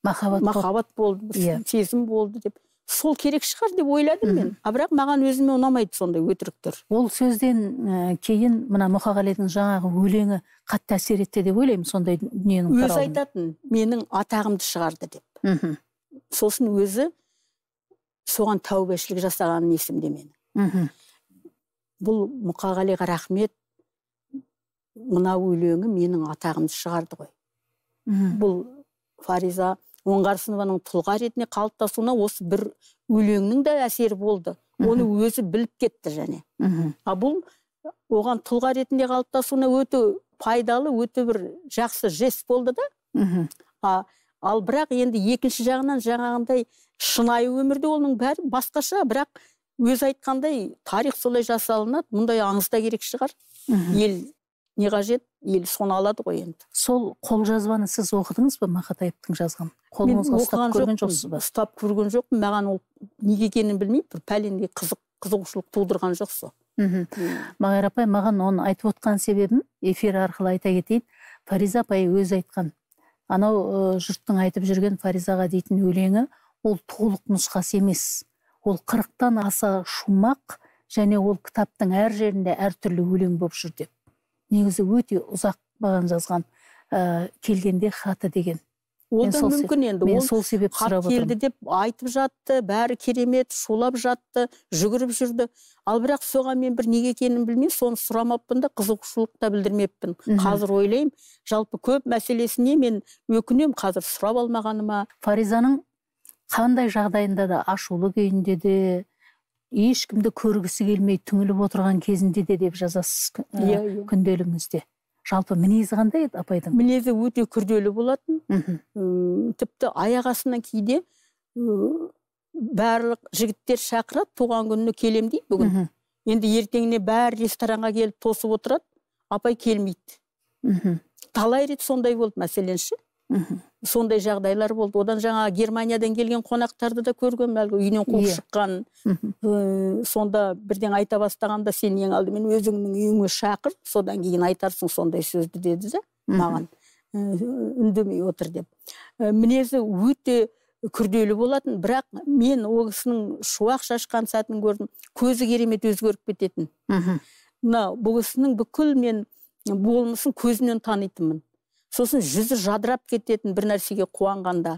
махаббат болды, бір сезім болды деп. Сол керек шығар деп ойладым мен. Бірақ маған өзіме ұнамайды сондай өтіріктер. Ол сөзден кейін мына Мұқағалидың жаңағы өлеңі қатты әсер етті деп ойлаймын, сондай дүниенің тарауын. Өзі айтатын, менің атағымды шығарды деп. Сосын өзі соған тәубешілік жасағанын есімде менің. Бұл Мұқағалиға рахмет, мына өлеңі менің атағымды шығарды ғой. Бұл Фариза Оңғарсынованың тұлға ретіне қалыптасуына осы бір өлеңнің де әсері болды. Оны өзі біліп кетті және. А бұл оған тұлға ретінде қалыптасуына өте пайдалы, өте бір жақсы жест болды да. Ал бірақ енді екінші жағынан жаңағындай шынайы өмірде оның бәрі басқаша, бірақ өз айтқандай тарих солай жасалынады, мұндай аңыз да керек шығар. Ел не қажет, ел соны алады ғой енді. Сол қолжазбаны сіз оқыдыңыз ба, Мақатаевтың жазған? Қолыңызға ұстап көрген жоқсыз ба? Ұстап көрген жоқпын, маған ол неге екенін білмеймін, бір пәлендей қызығушылық тудырған жоқ сол. Мағайра апай, маған оны айтып отқан себебім, эфир арқылы айта кетейін, Фариза апай өз айтқан, анау жұрттың айтып жүрген Фаризаға дейтін өлеңі, ол толық нұсқасы емес. Ол 40-тан аса шумақ, және ол кітаптың әр жерінде әртүрлі өлең болып жүр деп. Негізі өте ұзақ маған жазған келгенде хаты деген. Ол да мүмкін енді. Мен сол себеп сұрап отырмын. Келді деп айтып жатты, бәрі керемет, шулап жатты, жүгіріп жүрді. Ал бірақ соған мен бір неге екенін білмей, соны сұрамаппын да, қызығушылық та білдірмеппін. Қазір ойлаймын, жалпы көп мәселесіне мен өкінем қазір сұрап алмағаныма. Фаризаның қандай жағдайында да, ашулы күйінде де, ешкімді көргісі келмей түңіліп отырған кезінде де деп жазасыз күнделігіңізде. Жалпы мінезі қандай еді апайдың? Мінезі өте күрделі болатын. Тіпті аяқ астынан кейде барлық жігіттер шақырады, туған күніне келем дейді бүгін. Енді ертеңіне бәрі ресторанға келіп тосып отырады, апай келмейді. Талай рет сондай болды, мәселенші. Сондай жағдайлар болды. Одан жаңа Германиядан келген қонақтарды да көргем, әлгі үйінен қуып шыққан. Сонда бірден айта бастағанда, сен ең алдымен өзіңнің үйіңе шақыр, содан кейін айтарсың сондай сөзді деді де маған. Үндемей отыр деп. Мінезі өте күрделі болатын, бірақ мен ол кісінің шуақ шашқан сәтін көрдім. Көзі керемет өзгеріп кететін. Бұл кісінің бүкіл мен болмысын көзінен танитынмын. Сосын жүзі жадырап кететін, бір нәрсеге қуанғанда,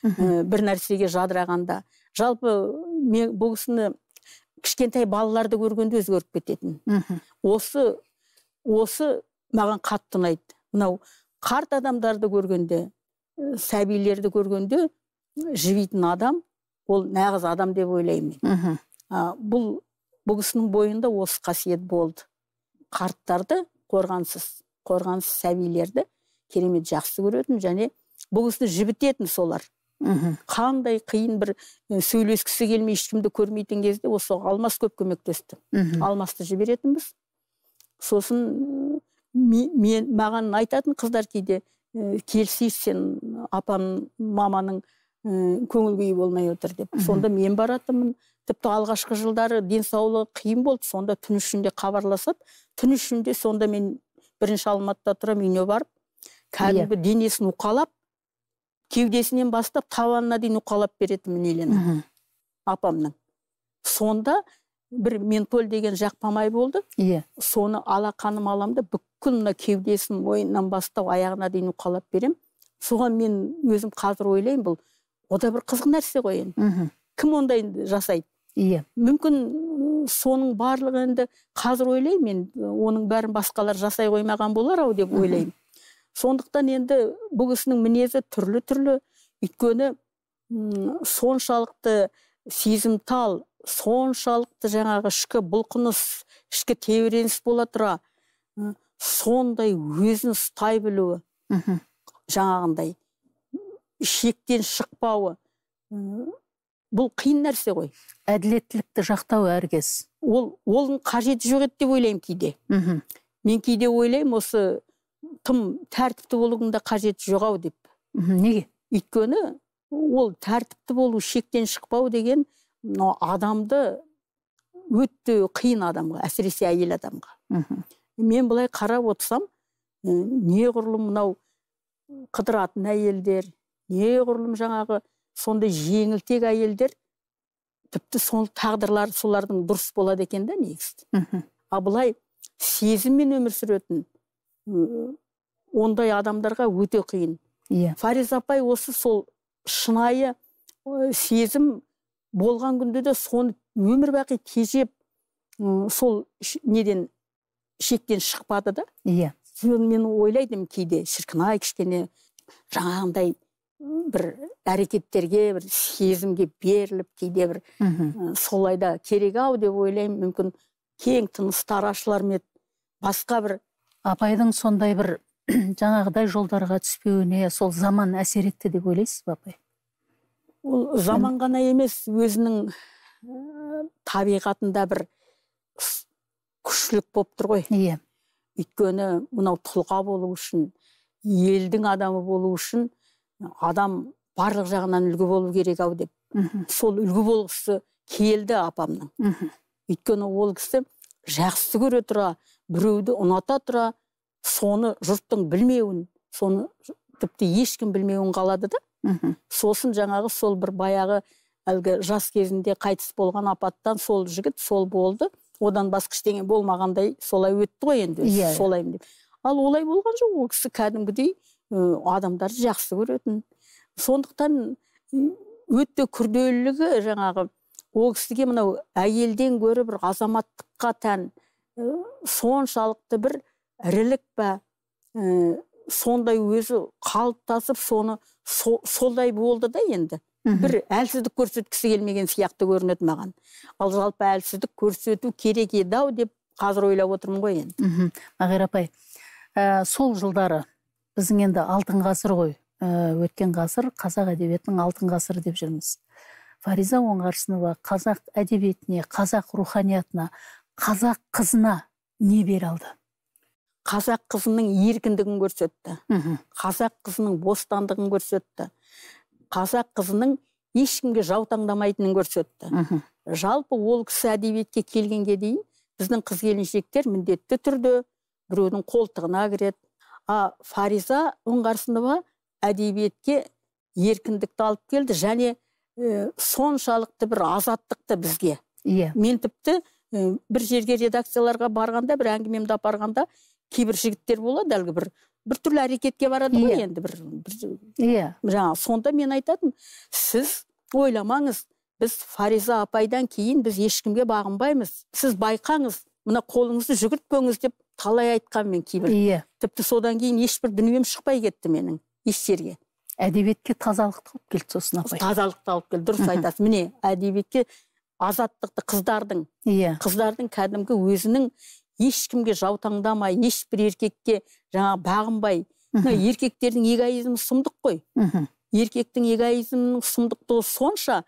бір нәрсеге жадырағанда. Жалпы бұл кісіні кішкентай балаларды көргенде өзгеріп кететін. Осы маған қатты ұнайды. Мынау қарт адамдарды көргенде, сәбилерді көргенде жібейтін адам, ол нағыз адам деп ойлаймын. Бұл кісінің бойында осы қасиет болды. Қарттарды, қорғансыз сәбилерді керемет жақсы көретін, және бұл кісіні жібітетін солар. Қандай қиын бір сөйлескісі келмей, ешкімді көрмейтін кезде осы Алмас көп көмектесті. Алмасты жіберетінбіз. Сосын маған айтатын қыздар кейде, келсейіз сен апаның, маманың көңіл күйі болмай отыр деп. Сонда мен баратынмын. Тіпті алғашқы жылдары денсаулығы қиын болды, сонда түн ішінде хабарласады. Түн ішінде сонда мен бірінші Алматыда тұрам, үйіне барып, кәдімгі денесін уқалап, кеудесінен бастап табанына дейін уқалап беретінмін Елена апамның. Сонда бір ментол деген жақпамай болды. Соны алақаным аламда бүкіл кеудесін мойнынан бастап аяғына дейін уқалап берем. Соған мен өзім қазір ойлаймын, бұл ода бір қызық нәрсе ғой енді. Кім ондай жасайды? Мүмкін соның барлығы енді қазір ойлаймын, мен оның бәрін басқалар жасай қоймаған болар ау деп ойлаймын. Сондықтан енді бұл кісінің мінезі түрлі-түрлі, өйткені соншалықты сезімтал, соншалықты жаңағы ішкі бұлқыныс, ішкі тебіреніс бола тұра, сондай өзін ұстай білуі, жаңағындай шектен шықпауы, бұл қиын нәрсе ғой. Әділеттілікті жақтау әркез. Оның қажеті жоқ еді деп ойлаймын кейде. Мен кейде ойлаймын, осы тым тәртіпті болудың да қажеті жоқ ау деп. Неге? Өйткені ол тәртіпті болу, шектен шықпау деген адамды өте қиын адамға, әсіресе әйел адамға. Мен бұлай қарап отырсам, неғұрлым мынау қыдыратын әйелдер, неғұрлым жаңағы сондай жеңілтек әйелдер, тіпті сол тағдырлар солардың дұрыс болады екен да негізі. Бұлай сезіммен өмір сүретін ондай адамдарға өте қиын. Фариза апай осы сол шынайы сезім болған күнде де соны өмір бақи тежеп, сол неден шектен шықпады да. Мен ойлайдым кейде, шіркін-ай, кішкене жаңағындай бір әрекеттерге, бір сезімге беріліп, кейде бір солайда керек ау деп ойлаймын. Мүмкін кең тыныстар ашылар ма еді, басқа бір. Апайдың сондай бір жаңағыдай жолдарға түспеуіне сол заман әсер етті деп ойлайсыз ба, апай? Ол заман ғана емес, өзінің табиғатында бір күшлік болып тұр ғой. Иә. Өйткені мынау тұлға болу үшін, елдің адамы болу үшін, адам барлық жағынан үлгі болу керек ау деп. Сол үлгі болғысы келді апамның. Өйткені ол кісі жақсы көре тұра, біреуді ұната тұра, соны жұрттың білмеуін, соны тіпті ешкім білмеуін қалады да. Сосын жаңағы сол бір баяғы әлгі жас кезінде қайтыс болған апаттан сол жігіт сол болды. Одан басқа ештеңе болмағандай солай өтті ғой енді. Солаймын деп. Ал олай болған жоқ, ол кісі кәдімгідей адамдарды жақсы көретін. Сондықтан өте күрделілігі жаңағы ол кісіге мынау әйелден гөрі бір азаматтыққа тән соншалықты бір ірілік па, сондай өзі қалыптасып, соны солай болды да енді. Бір әлсіздік көрсеткісі келмеген сияқты көрінеді маған. Ал жалпы әлсіздік көрсету керек еді ау деп қазір ойлап отырмын ғой енді. Мағира апай, сол жылдары біздің енді алтын ғасыр ғой, өткен ғасыр, қазақ әдебиетінің алтын ғасыры деп жүрміз. Фариза Оңғарсынова қазақ әдебиетіне, қазақ руханиятына, қазақ қызына не бере алды? Қазақ қызының еркіндігін көрсетті. Қазақ қызының бостандығын көрсетті. Қазақ қызының ешкімге жаутаңдамайтынын көрсетті. Жалпы ол кісі әдебиетке келгенге дейін біздің қыз келіншектер міндетті түрде біреудің қолтығына кіреді. Фариза Оңғарсынова әдебиетке еркіндікті алып келді, және соншалықты бір азаттықты бізге. Мен тіпті бір жерге редакцияларға барғанда, бір әңгімемді апарғанда, кейбір жігіттер болады, әлгі бір түрлі әрекетке барады ғой енді. Жаңа сонда мен айтатым, сіз ойламаңыз, біз Фариза апайдан кейін біз ешкімге бағынбаймыз. Сіз байқаңыз, мына қолыңызды жүгіртпеңіз деп талай айтқан мен кейбір. Тіпті содан кейін ешбір дүнием шықпай кетті менің еш жерге. Әдебиетке тазалықты алып келді сосын апай. Тазалықты алып келді, дұрыс айтасыз. Міне, әдебиетке азаттықты қыздардың кәдімгі өзінің ешкімге жаутаңдамай, ешбір еркекке жаңа бағынбай. Еркектердің эгоизмі сұмдық қой. Еркектің эгоизмінің сұмдықтығы сонша,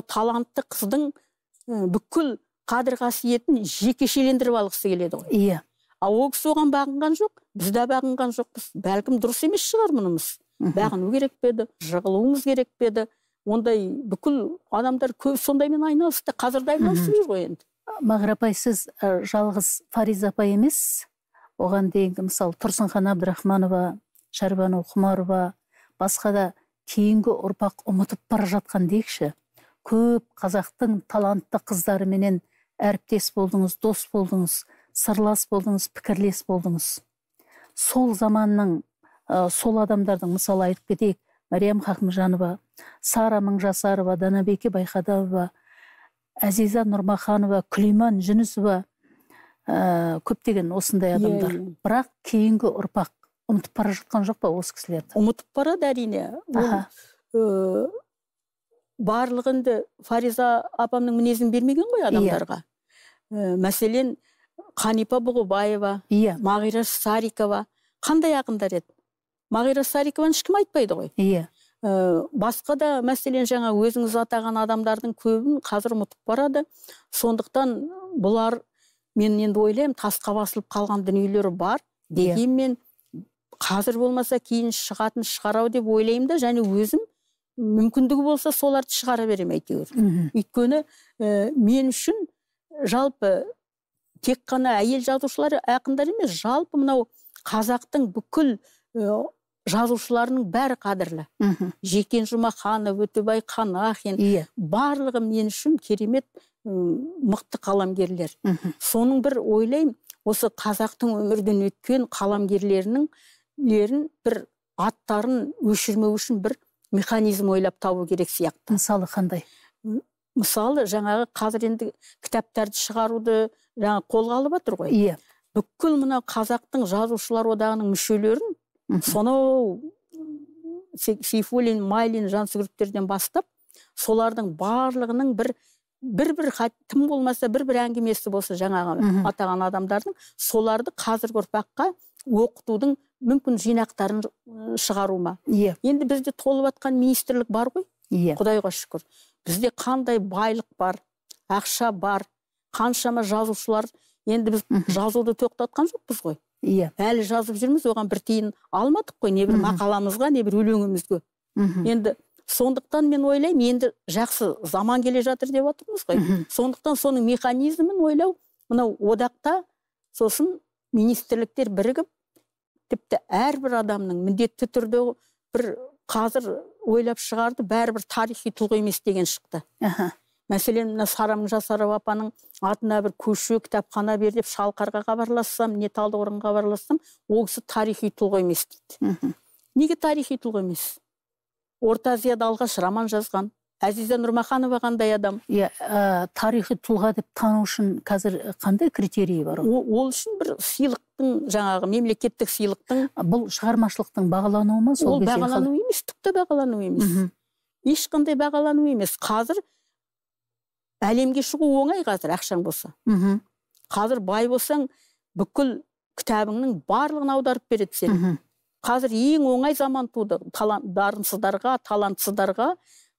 талантты қыздың бүкіл қадір қасиетін жекешелендіріп алғысы келеді ғой. Ол кісі оған бағынған жоқ, біз де бағынған жоқпыз. Бәлкім дұрыс емес шығар мұнымыз. Бағыну керек педі, жығылуымыз керек педі. Ондай бүкіл адамдар көп сондаймен айналысты, қазір де айналысып жүр ғой енді. Мағира апай, сіз жалғыз Фариза апай емес, оған дейінгі мысалы Тұрсынхан Абдрахманова, Шәрбану Құмарова, басқа да кейінгі ұрпақ ұмытып бара жатқан дейікші. Көп қазақтың талантты қыздарыменен әріптес болдыңыз, дос болдыңыз, сырлас болдыңыз, пікірлес болдыңыз. Сол заманның, сол адамдардың мысалы айтып кетейік, Мариям Хақымжанова, Сара Мыңжасарова, Данабеке Байқадавова, Әзиза Нұрмаханова, Күлейман Жүнісова, көптеген осындай адамдар. Бірақ кейінгі ұрпақ ұмытып бара жатқан жоқ па осы кісілерді? Ұмытып барады әрине. Барлығында Фариза апамның мінезін бермеген ғой адамдарға. Мәселен, Қанипа Бұғыбаева, Мағира Сарикова, қандай ақындар еді? Мағира Сарикованы ешкім айтпайды ғой. Басқа да мәселен жаңа өзіңіз атаған адамдардың көбін қазір ұмытып барады. Сондықтан бұлар, мен енді ойлаймын, тасқа басылып қалған дүниелері бар. Дегенмен қазір болмаса кейін шығатын шығарау деп ойлаймын да, және өзім мүмкіндігі болса соларды шығара берем әйтеуір. Өйткені мен үшін жалпы тек қана әйел жазушылары, ақындар емес, жалпы мынау қазақтың бүкіл жазушыларының бәрі қадірлі. Жекен Жұмаханов, Өтебай Қанахин, барлығы мен үшін керемет мықты қаламгерлер. Соның бір ойлаймын, осы қазақтың өмірден өткен қаламгерлерінің бір аттарын өшірмеу үшін бір механизм ойлап табу керек сияқты. Мысалы қандай? Мысалы, жаңағы қазір енді кітаптарды шығаруды қолға алып жатыр ғой. Бүкіл мына қазақтың жазушылар одағының мүшелерін сонау Сейфуллин, Майлин, Жансүгіровтерден бастап, солардың барлығының бір тым болмаса бір әңгімесі болса жаңағы атаған адамдардың, соларды қазіргі ұрпаққа оқытудың мүмкін жинақтарын шығарума. Енді бізде толып атқан министрлік бар ғой, Құдайға шүкір. Бізде қандай байлық бар, ақша бар, қаншама жазушылар. Енді біз жазуды тоқтатқан жоқпыз ғой. Әлі жазып жүрміз, оған бір тиын алмадық қой, не бір мақаламызға, не бір өлеңімізге. Енді сондықтан мен ойлаймын, енді жақсы заман келе жатыр деп отырмыз ғой. Сондықтан соның механизмін ойлау, мынау одақта сосын министрліктер бірігіп, тіпті әрбір адамның міндетті түрде бір қазір ойлап шығарды, бәрібір тарихи тұлға емес деген шықты. Мәселен, Сарамың Жасарова апаның атына бір көше, кітапхана бер деп Шалқарға хабарлассам, не Талдықорғанға хабарлассам, ол кісі тарихи тұлға емес дейді. Неге тарихи тұлға емес? Орта Азияда алғаш роман жазған. Әзиза Нұрмаханова қандай адам? Тарихи тұлға деп тану үшін қазір қандай критерийі бар? Ол үшін бір сыйлықтың, жаңағы мемлекеттік сыйлықтың. Бұл шығармашылықтың бағалануы ма? Ол бағалану емес, тіпті бағалану емес. Ешқандай бағалану емес. Қазір әлемге шығу оңай, қазір ақшаң болса. Қазір бай болсаң, бүкіл кітабыңның барлығын аударып береді сен. Қазір ең оңай заман туды. Дарынсыздарға, талантсыздарға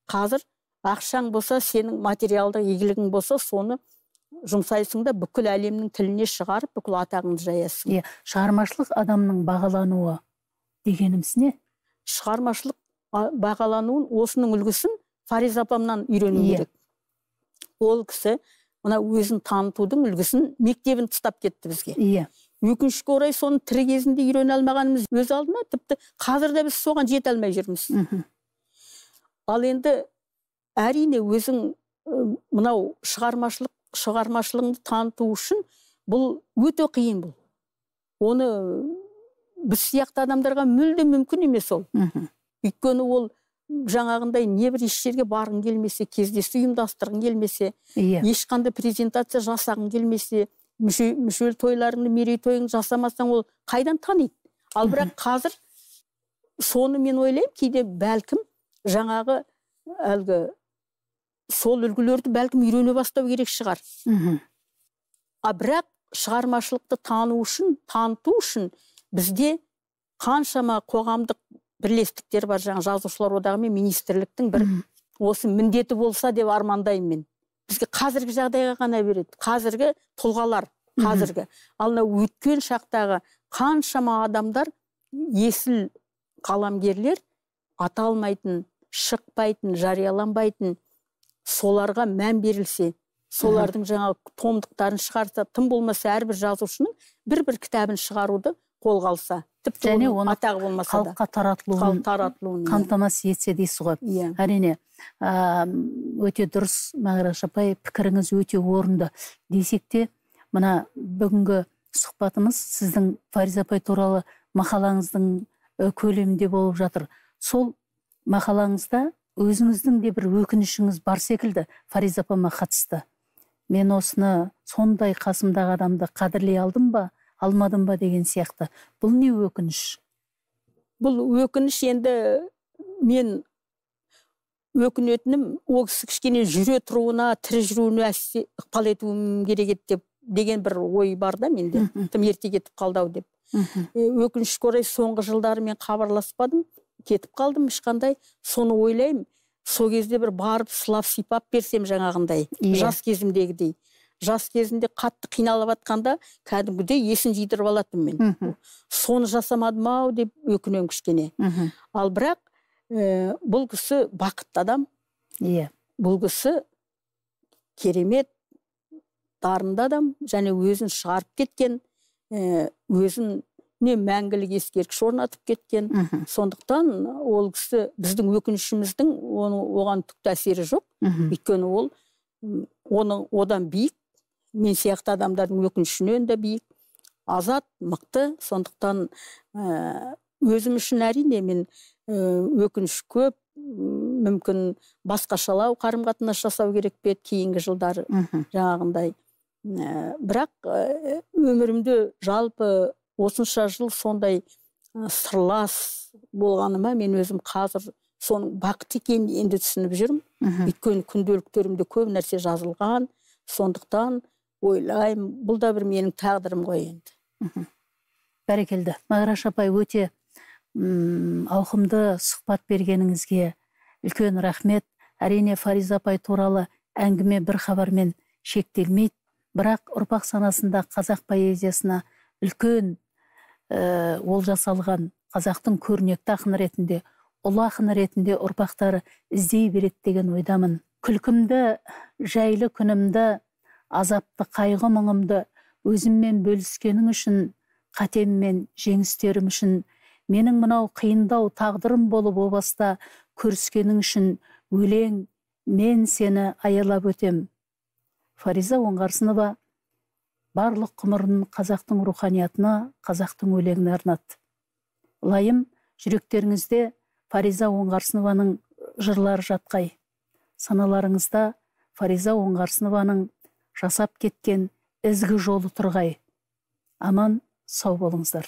қазір ақшаң болса, сенің материалдық игілігің болса, соны жұмсайсың да бүкіл әлемнің тіліне шығарып, бүкіл атағыңды жаясың. Шығармашылық адамның бағалануы дегеніміз не? Шығармашылық бағалануын, осының үлгісін Фариза апамнан үйрену керек. Ол кісі мына өзін танытудың үлгісін мектебін тастап кетті бізге. Өкінішке орай соны тірі кезінде үйрене алмағанымыз өз алдына, тіпті қазір де біз соған жете алмай жүрміз. Ал енді әрине өзің мынау шығармашылығыңды таныту үшін бұл өте қиын бұл. Оны біз сияқты адамдарға мүлде мүмкін емес ол. Өйткені ол жаңағындай не бір еш жерге барғың келмесе, кездесу ұйымдастырғың келмесе, ешқандай презентация жасағың келмесе, мүшел тойларыңды, мерейтойың жасамасаң, ол қайдан таниды? Ал бірақ қазір соны мен ойлаймын, кейде бәлкім жаңағы әлгі сол үлгілерді бәлкім үйрене бастау керек шығар. Бірақ шығармашылықты таныту үшін бізде қаншама қоғамдық бірлестіктер бар, жаңа жазушылар одағы мен министрліктің бір осы міндеті болса деп армандаймын мен. Бізге қазіргі жағдайға ғана береді. Қазіргі тұлғалар, қазіргі. Ал өткен шақтағы қаншама адамдар, есіл қаламгерлер аталмайтын, шықпайтын, жарияланбайтын, соларға мән берілсе, солардың жаңа томдықтарын шығарса, тым болмаса әрбір жазушының бір кітабын шығаруды қолға алса, тіпті оның атағы болмаса да халыққа таратылуын қамтамасыз етсе дейсіз ғой. Әрине, өте дұрыс, Мағраш апай, пікіріңіз өте орынды. Десек те, мына бүгінгі сұхбатымыз сіздің Фариза апай туралы мақалаңыздың көлемінде болып жатыр. Сол мақалаңызда өзіңіздің де бір өкінішіңіз бар секілді Фариза апама қатысты. Мен осыны сондай қасымдағы адамды қадірлей алдым ба, алмадым ба деген сияқты. Бұл не өкініш? Бұл өкініш, енді мен өкінетінім, ол кісі кішкене жүре тұруына, тірі жүруіне ықпал етуім керек деген бір ой бар да менде. Тым ерте кетіп қалдау деп. Өкінішке орай соңғы жылдары мен хабарласпадым, кетіп қалдым ешқандай. Соны ойлаймын, сол кезде бір барып сылап сипап берсем жаңағындай, жас кезімдегідей. Жас кезінде қатты қиналып атқанда, кәдімгідей есін жидырып алатым мен. Соны жасамадым ау деп өкінем кішкене. Ал бірақ бұл кісі бақытты адам. Бұл кісі керемет, дарынды адам, және өзін шығарып кеткен, өзіне мәңгілік ескерткіш орнатып кеткен. Сондықтан ол кісі біздің өкінішіміздің оған түк әсері жоқ. Өйткені ол одан биік, мен сияқты адамдардың өкінішінен де биік, азат, мықты. Сондықтан өзім үшін әрине мен өкініш көп, мүмкін басқашалау қарым-қатынас жасау керек пе кейінгі жылдары жаңағындай. Бірақ өмірімде жалпы осынша жыл сондай сырлас болғаныма мен өзім қазір соның бақыт екенін енді түсініп жүрмін. Өйткені күнделіктерімде көп нәрсе жазылған, сондықтан ойлаймын, бұл да бір менің тағдырым ғой енді. Бәрекелді. Мағраш апай, өте ауқымды сұхбат бергеніңізге үлкен рахмет. Әрине Фариза апай туралы әңгіме бір хабармен шектелмейді, бірақ ұрпақ санасында қазақ поэзиясына үлкен олжа салған, қазақтың көрнекті ақыны ретінде, ұлы ақыны ретінде ұрпақтары іздей береді деген ойдамын. Күлкімді, жайлы күнімді, азапты қайғы мұңымды өзіммен бөліскенің үшін, қатеммен жеңістерім үшін, менің мынау қиындау тағдырым болып о баста көріскенің үшін, өлең, мен сені аялап өтем. Фариза Оңғарсынова барлық ғұмырын қазақтың руханиятына, қазақтың өлеңіне арнады. Лайым жүректеріңізде Фариза Оңғарсынованың жырлары жатқай. Саналарыңызда Фариза Оңғарсынованың жасап кеткен ізгі жолы тұрғай. Аман, сау болыңыздар.